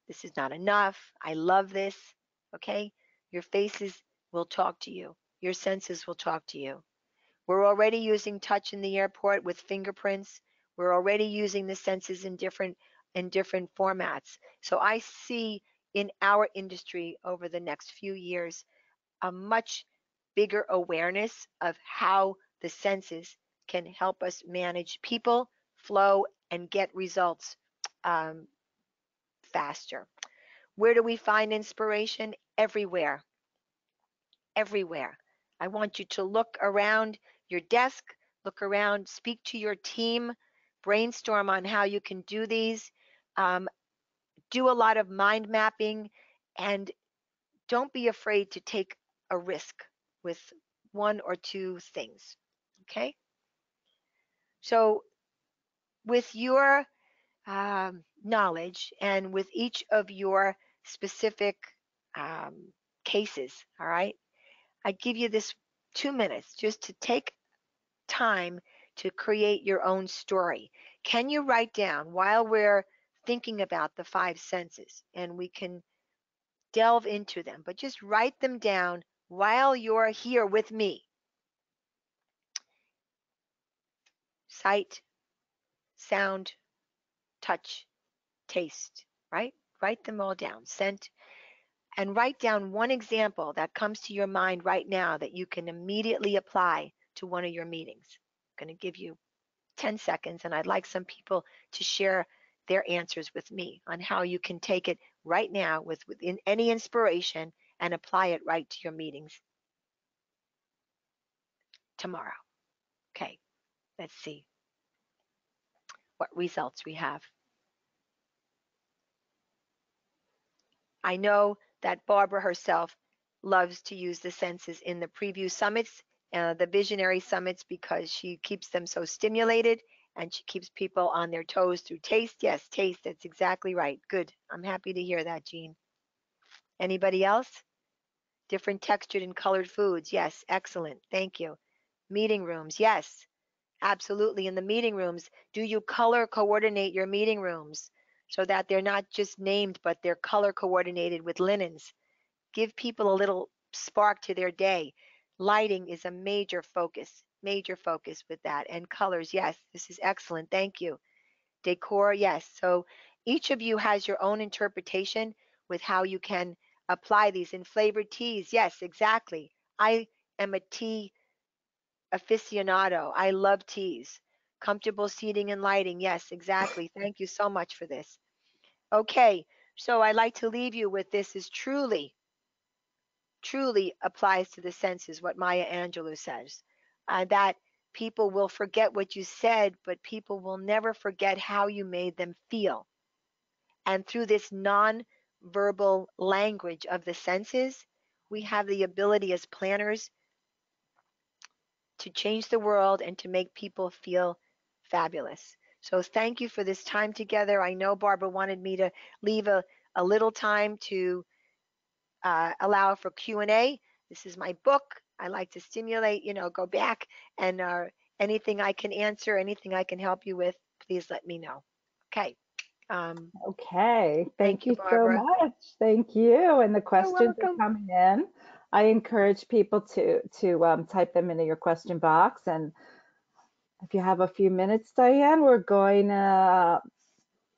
This is not enough. I love this. Okay? Your faces will talk to you. Your senses will talk to you. We're already using touch in the airport with fingerprints. We're already using the senses in different formats. So I see in our industry over the next few years a much bigger awareness of how the senses can help us manage people, flow, and get results um, faster. Where do we find inspiration? Everywhere. Everywhere. I want you to look around your desk, look around, speak to your team, brainstorm on how you can do these, um, do a lot of mind mapping, and don't be afraid to take a risk with one or two things. Okay? So, with your knowledge and with each of your specific um, cases, all right? I give you this 2 minutes just to take time to create your own story. Can you write down while we're thinking about the five senses, and we can delve into them, but just write them down while you're here with me. Sight, sound, touch, taste, right? Write them all down. Scent, and write down one example that comes to your mind right now that you can immediately apply to one of your meetings. I'm going to give you 10 seconds, and I'd like some people to share their answers with me on how you can take it right now within any inspiration and apply it right to your meetings tomorrow. Okay, let's see what results we have. I know that Barbara herself loves to use the senses in the preview summits, the visionary summits, because she keeps them so stimulated and she keeps people on their toes through taste. Yes, taste, that's exactly right. Good. I'm happy to hear that, Jean. Anybody else? Different textured and colored foods. Yes, excellent. Thank you. Meeting rooms. Yes, absolutely. In the meeting rooms, do you color coordinate your meeting rooms so that they're not just named, but they're color coordinated with linens? Give people a little spark to their day. Lighting is a major focus with that. And colors, yes, this is excellent. Thank you. Decor, yes. So each of you has your own interpretation with how you can apply these. In flavored teas, yes, exactly. I am a tea aficionado. I love teas. Comfortable seating and lighting, yes, exactly. Thank you so much for this. Okay, so I'd like to leave you with this is truly applies to the senses, what Maya Angelou says, that people will forget what you said, but people will never forget how you made them feel. And through this non-verbal language of the senses, we have the ability as planners to change the world and to make people feel fabulous. So thank you for this time together. I know Barbara wanted me to leave a little time to allow for Q&A. This is my book. I like to stimulate, go back and anything I can answer, anything I can help you with, please let me know. Okay. Okay, Thank thank you, you so Barbara. much. Thank you. And the You're questions are welcome. coming in. I encourage people to type them into your question box. And if you have a few minutes, Diane, we're going to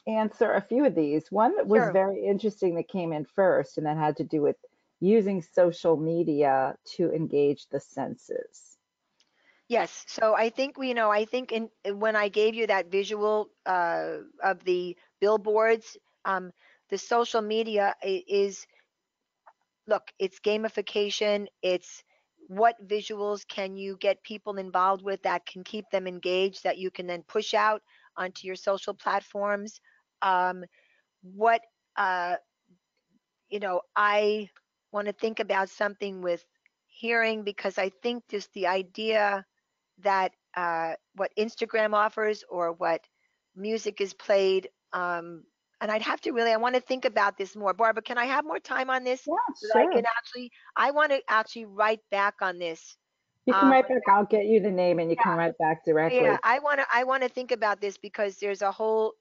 answer a few of these. One that was Sure. very interesting that came in first, and that had to do with using social media to engage the senses. Yes. So I think I think when I gave you that visual of the billboards, the social media is, look, it's gamification. It's what visuals can you get people involved with that can keep them engaged, that you can then push out onto your social platforms. Um, what uh, I want to think about something with hearing, because I think just the idea that what Instagram offers or what music is played. And I want to think about this more. Barbara, can I have more time on this Yeah, so that sure. I want to actually write back on this. You can write When back. I'll get you the name and you can write back yeah, directly. I want to think about this because there's a whole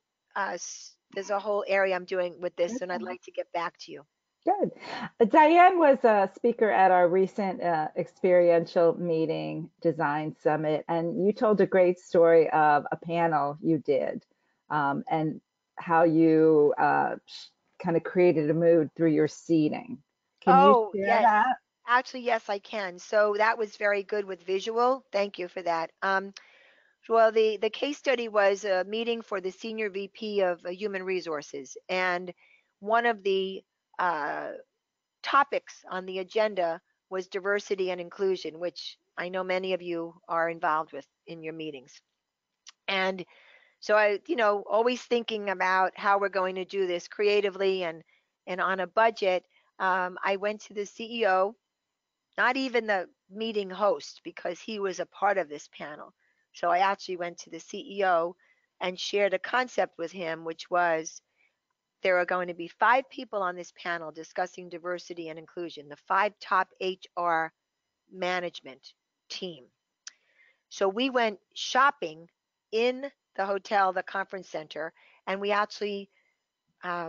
area I'm doing with this, and I'd like to get back to you. Good. Diane was a speaker at our recent experiential meeting design summit, and you told a great story of a panel you did and how you kind of created a mood through your seating. Can you Oh, share yes. that? Actually, yes, I can. So that was very good with visual. Thank you for that. Well, the case study was a meeting for the senior VP of Human Resources, and one of the uh, topics on the agenda was diversity and inclusion, which I know many of you are involved with in your meetings. And so always thinking about how we're going to do this creatively and on a budget. I went to the CEO, not even the meeting host, because he was a part of this panel. So I actually went to the CEO and shared a concept with him, which was there are going to be 5 people on this panel discussing diversity and inclusion, the 5 top HR management team. So we went shopping in the hotel, the conference center, and we actually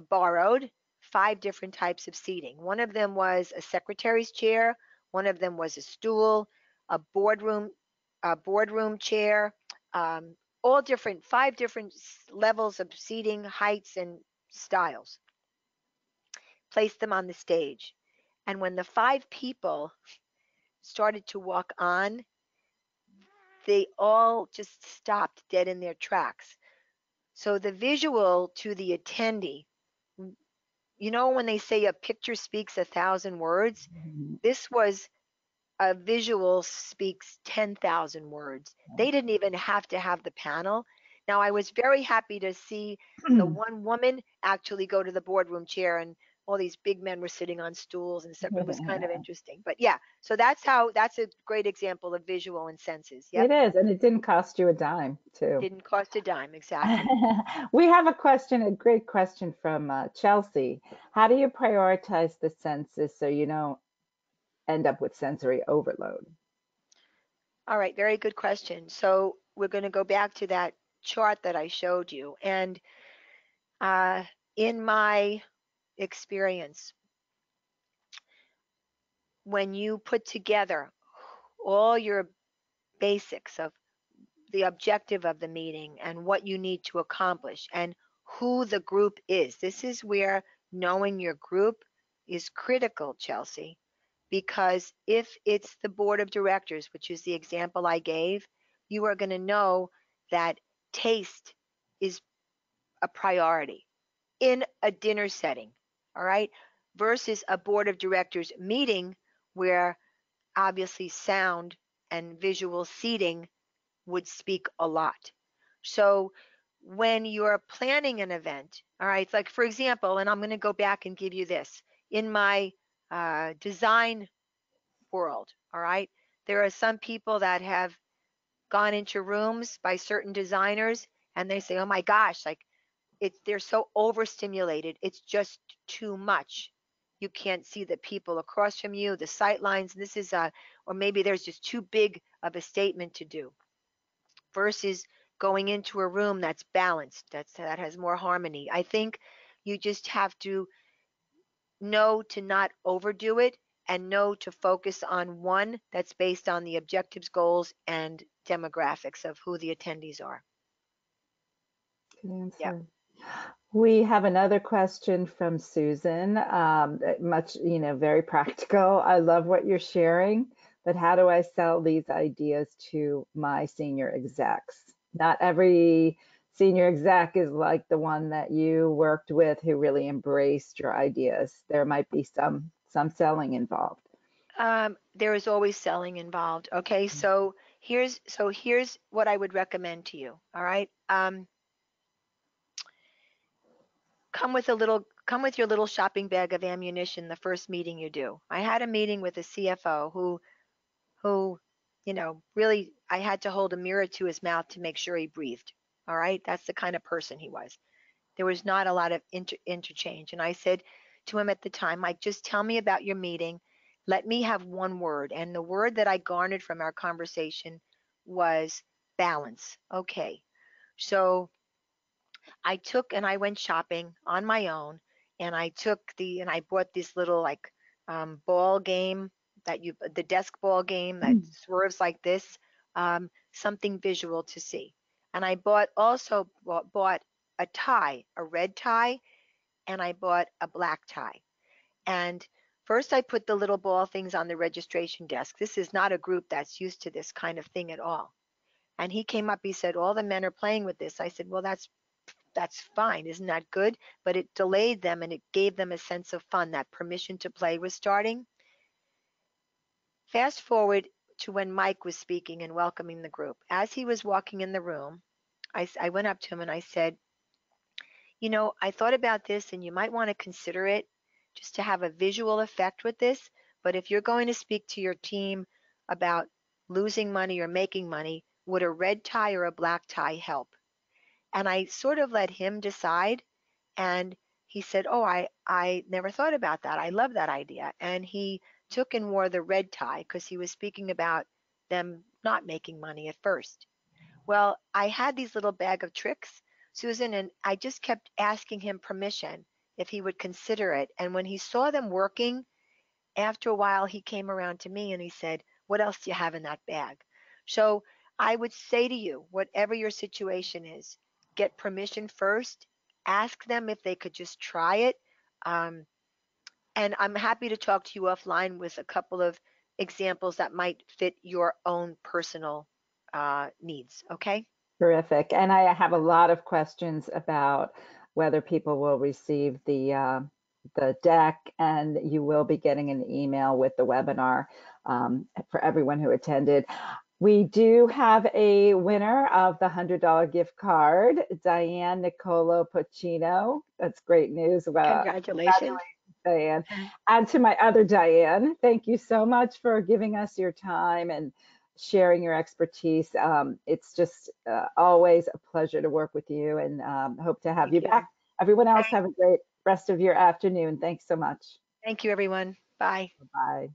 borrowed 5 different types of seating. One of them was a secretary's chair, one of them was a stool, a boardroom chair, um, all different, 5 different levels of seating, heights, and styles. Placed them on the stage. And when the 5 people started to walk on, they all just stopped dead in their tracks. So the visual to the attendee, you know, when they say a picture speaks 1,000 words, this was a visual speaks 10,000 words. They didn't even have to have the panel. Now, I was very happy to see the one woman actually go to the boardroom chair, and all these big men were sitting on stools and stuff. It was kind of interesting. But yeah, so that's a great example of visual and senses. Yep. It is, and it didn't cost you a dime, too. Didn't cost a dime, exactly. We have a question, a great question from Chelsea. How do you prioritize the senses so you don't end up with sensory overload? All right, very good question. So we're going to go back to that chart that I showed you. And uh, in my experience, when you put together all your basics of the objective of the meeting and what you need to accomplish and who the group is, this is where knowing your group is critical, Chelsea, because if it's the board of directors, which is the example I gave, you are going to know that taste is a priority in a dinner setting, all right, versus a board of directors meeting where obviously sound and visual seating would speak a lot. So when you're planning an event, all right, it's like, for example, and I'm going to go back and give you this in my design world, all right, there are some people that have gone into rooms by certain designers and they say, oh my gosh, like they're so overstimulated, it's just too much. You can't see the people across from you, the sight lines. This is or maybe there's just too big of a statement to do versus going into a room that's balanced, that has more harmony. I think you just have to know to not overdo it and know to focus on one that's based on the objectives, goals, and demographics of who the attendees are. Good Yeah. answer. We have another question from Susan. Much, very practical. I love what you're sharing, but how do I sell these ideas to my senior execs? Not every senior exec is like the one that you worked with who really embraced your ideas. There might be some selling involved. There is always selling involved. Okay, so here's what I would recommend to you. All right, come with your little shopping bag of ammunition the first meeting you do. I had a meeting with a CFO who, really I had to hold a mirror to his mouth to make sure he breathed. All right, that's the kind of person he was. There was not a lot of interchange, and I said to him at the time, Mike, just tell me about your meeting. Let me have one word, and the word that I garnered from our conversation was balance. Okay, so I went shopping on my own, and I bought this little like ball game the desk ball game that swerves like this, something visual to see. And I bought a tie, a red tie, and I bought a black tie. And first I put the little ball things on the registration desk. This is not a group that's used to this kind of thing at all. And he came up, he said, all the men are playing with this. I said, well, that's fine. Isn't that good? But it delayed them and it gave them a sense of fun. That permission to play was starting. Fast forward to when Mike was speaking and welcoming the group. As he was walking in the room, I went up to him and I said, I thought about this and you might want to consider it just to have a visual effect with this. But if you're going to speak to your team about losing money or making money, would a red tie or a black tie help? And I sort of let him decide. And he said, oh, I never thought about that. I love that idea. And he took and wore the red tie because he was speaking about them not making money at first. Well, I had these little bag of tricks, Susan, and I just kept asking him permission if he would consider it. And when he saw them working, after a while, he came around to me and he said, "What else do you have in that bag?" So I would say to you, whatever your situation is, get permission first. Ask them if they could just try it. Um, and I'm happy to talk to you offline with a couple of examples that might fit your own personal needs. Okay? Terrific. And I have a lot of questions about whether people will receive the deck, and you will be getting an email with the webinar for everyone who attended. We do have a winner of the $100 gift card, Dianne Nicolo Pacino. That's great news. Congratulations. Dianne. And to my other Dianne, thank you so much for giving us your time and sharing your expertise. It's just always a pleasure to work with you, and hope to have Thank you you. back. Everyone else, have a great rest of your afternoon. Thanks so much. Thank you, everyone. Bye. Bye.